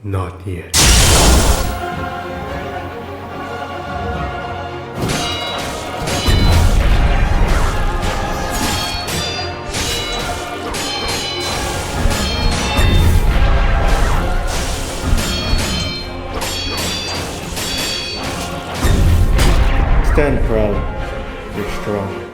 Not yet. Stand proud. You're strong.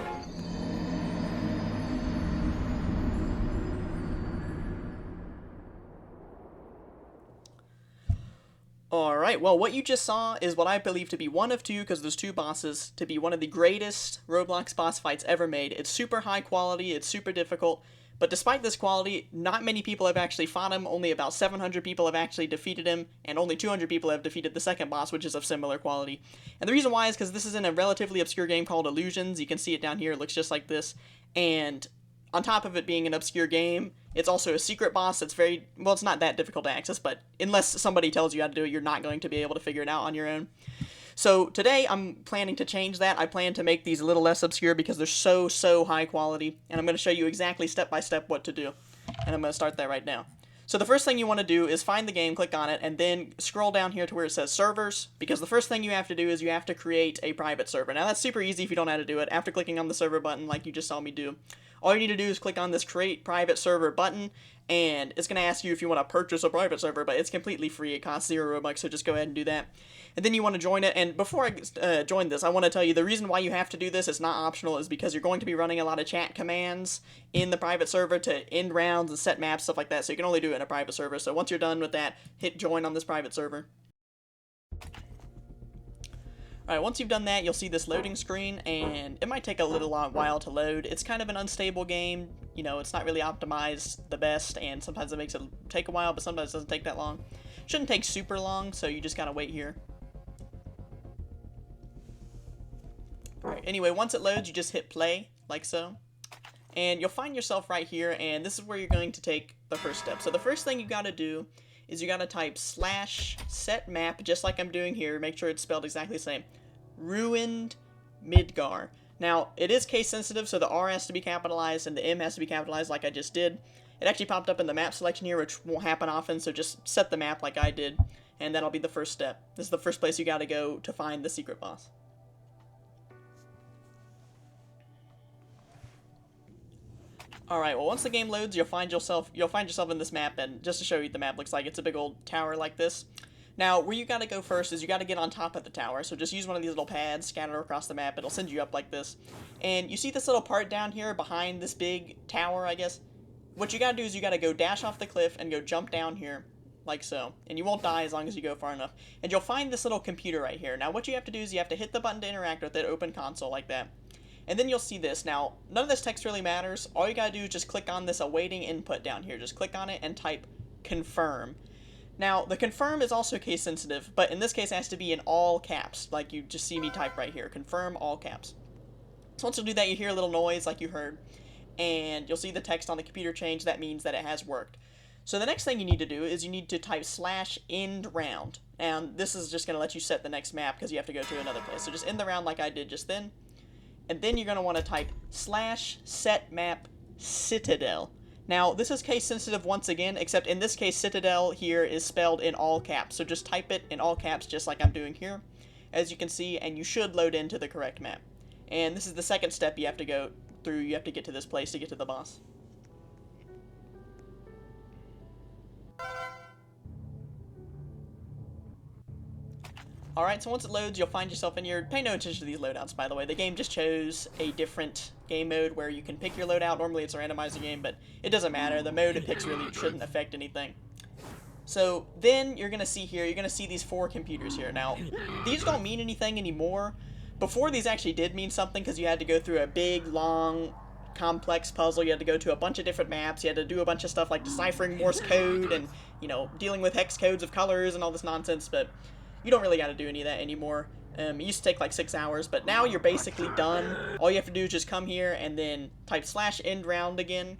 Alright, well, what you just saw is what I believe to be one of two, because there's two bosses, to be one of the greatest Roblox boss fights ever made. It's super high quality, it's super difficult, but despite this quality, not many people have actually fought him. Only about 700 people have actually defeated him, and only 200 people have defeated the second boss, which is of similar quality. And the reason why is because this is in a relatively obscure game called Illusions. You can see it down here, it looks just like this, and on top of it being an obscure game, it's also a secret boss that's very, well, it's not that difficult to access, but unless somebody tells you how to do it, you're not going to be able to figure it out on your own. So today, I'm planning to change that. I plan to make these a little less obscure because they're so high quality, and I'm going to show you exactly step by step what to do. And I'm going to start that right now. So the first thing you want to do is find the game, click on it, and then scroll down here to where it says servers, because the first thing you have to do is you have to create a private server. Now that's super easy if you don't know how to do it. After clicking on the server button like you just saw me do, all you need to do is click on this create private server button, and it's going to ask you if you want to purchase a private server, but it's completely free. It costs 0 Robux, so just go ahead and do that. And then you want to join it, and before I join this, I want to tell you the reason why you have to do this, it's not optional, is because you're going to be running a lot of chat commands in the private server to end rounds and set maps, stuff like that, so you can only do it in a private server. So once you're done with that, hit join on this private server. Alright, once you've done that, you'll see this loading screen, and it might take a little while to load. It's kind of an unstable game, you know, it's not really optimized the best, and sometimes it makes it take a while, but sometimes it doesn't take that long. Shouldn't take super long, so you just gotta wait here. Alright, anyway, once it loads, you just hit play, like so. And you'll find yourself right here, and this is where you're going to take the first step. So the first thing you gotta do is you gotta type /set map, just like I'm doing here. Make sure it's spelled exactly the same. Ruined Midgar. Now, it is case sensitive, so the R has to be capitalized and the M has to be capitalized like I just did. It actually popped up in the map selection here, which won't happen often, so just set the map like I did, and that'll be the first step. This is the first place you gotta go to find the secret boss. Alright, well, once the game loads, you'll find yourself in this map, and just to show you what the map looks like, it's a big old tower like this. Now, where you gotta go first is you gotta get on top of the tower, so just use one of these little pads, scatter across the map, it'll send you up like this. And you see this little part down here behind this big tower, I guess? What you gotta do is you gotta go dash off the cliff and go jump down here, like so. And you won't die as long as you go far enough. And you'll find this little computer right here. Now, what you have to do is you have to hit the button to interact with it, open console, like that. And then you'll see this. Now, none of this text really matters. All you gotta do is just click on this awaiting input down here. Just click on it and type confirm. Now, the confirm is also case sensitive, but in this case it has to be in all caps, like you just see me type right here. Confirm all caps. So once you do that, you hear a little noise like you heard, and you'll see the text on the computer change. That means that it has worked. So the next thing you need to do is you need to type /end round. And this is just gonna let you set the next map because you have to go to another place. So just end the round like I did just then. And then you're going to want to type /set map citadel. Now, this is case sensitive once again, except in this case, citadel here is spelled in all caps. So just type it in all caps just like I'm doing here, as you can see, and you should load into the correct map. And this is the second step you have to go through. You have to get to this place to get to the boss. Alright, so once it loads, you'll find yourself in here. Pay no attention to these loadouts, by the way. The game just chose a different game mode where you can pick your loadout. Normally it's a randomizer game, but it doesn't matter. The mode it picks really shouldn't affect anything. So then you're going to see here, you're going to see these 4 computers here. Now, these don't mean anything anymore. Before, these actually did mean something because you had to go through a big, long, complex puzzle. You had to go to a bunch of different maps. You had to do a bunch of stuff like deciphering Morse code and, you know, dealing with hex codes of colors and all this nonsense, but you don't really got to do any of that anymore. It used to take like 6 hours, but now you're basically done. All you have to do is just come here and then type /end round again,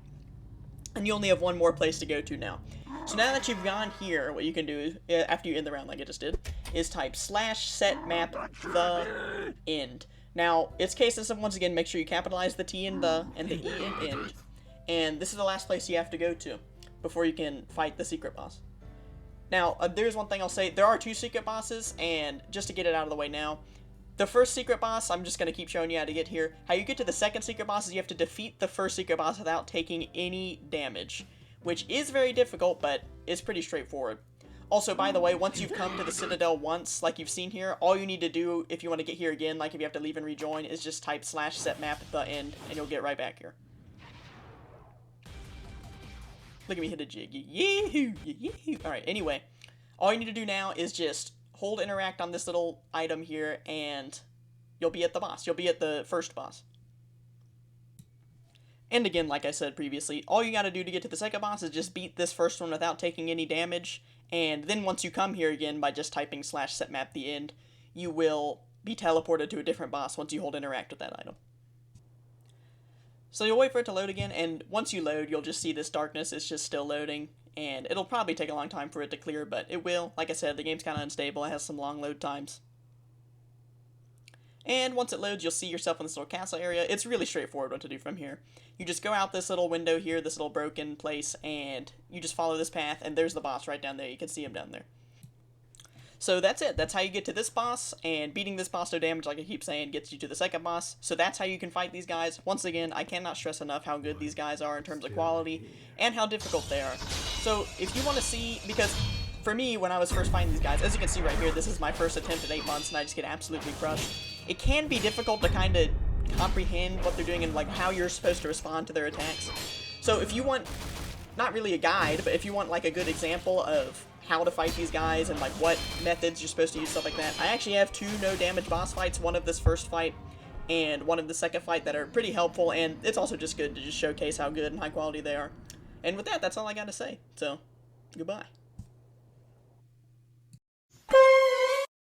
and you only have one more place to go to now. So now that you've gone here, what you can do is, after you end the round like I just did, is type /set map the end. Now, it's case sensitive once again, make sure you capitalize the T in the and the E in end. And this is the last place you have to go to before you can fight the secret boss. Now, there's one thing I'll say. There are 2 secret bosses, and just to get it out of the way now, the first secret boss, I'm just going to keep showing you how to get here. How you get to the second secret boss is you have to defeat the first secret boss without taking any damage, which is very difficult, but it's pretty straightforward. Also, by the way, once you've come to the Citadel once, like you've seen here, all you need to do if you want to get here again, like if you have to leave and rejoin, is just type /set map at the end, and you'll get right back here. Look at me hit a jig. Yee-hoo! Yee-hoo! Alright, anyway. All you need to do now is just hold interact on this little item here, and you'll be at the boss. You'll be at the first boss. And again, like I said previously, all you gotta do to get to the second boss is just beat this first one without taking any damage, and then once you come here again by just typing /set map at the end, you will be teleported to a different boss once you hold interact with that item. So you'll wait for it to load again, and once you load, you'll just see this darkness is just still loading, and it'll probably take a long time for it to clear, but it will. Like I said, the game's kind of unstable. It has some long load times. And once it loads, you'll see yourself in this little castle area. It's really straightforward what to do from here. You just go out this little window here, this little broken place, and you just follow this path, and there's the boss right down there. You can see him down there. So that's it. That's how you get to this boss, and beating this boss no damage, like I keep saying, gets you to the second boss. So that's how you can fight these guys. Once again, I cannot stress enough how good these guys are in terms of quality, and how difficult they are. So if you want to see, because for me, when I was first fighting these guys, as you can see right here, this is my first attempt in 8 months, and I just get absolutely crushed. It can be difficult to kind of comprehend what they're doing and like how you're supposed to respond to their attacks. So if you want, not really a guide, but if you want like a good example of how to fight these guys and like what methods you're supposed to use, stuff like that, I actually have 2 no damage boss fights, one of this first fight and one of the second fight, that are pretty helpful, and it's also just good to just showcase how good and high quality they are. And with that, that's all I gotta say. So, goodbye.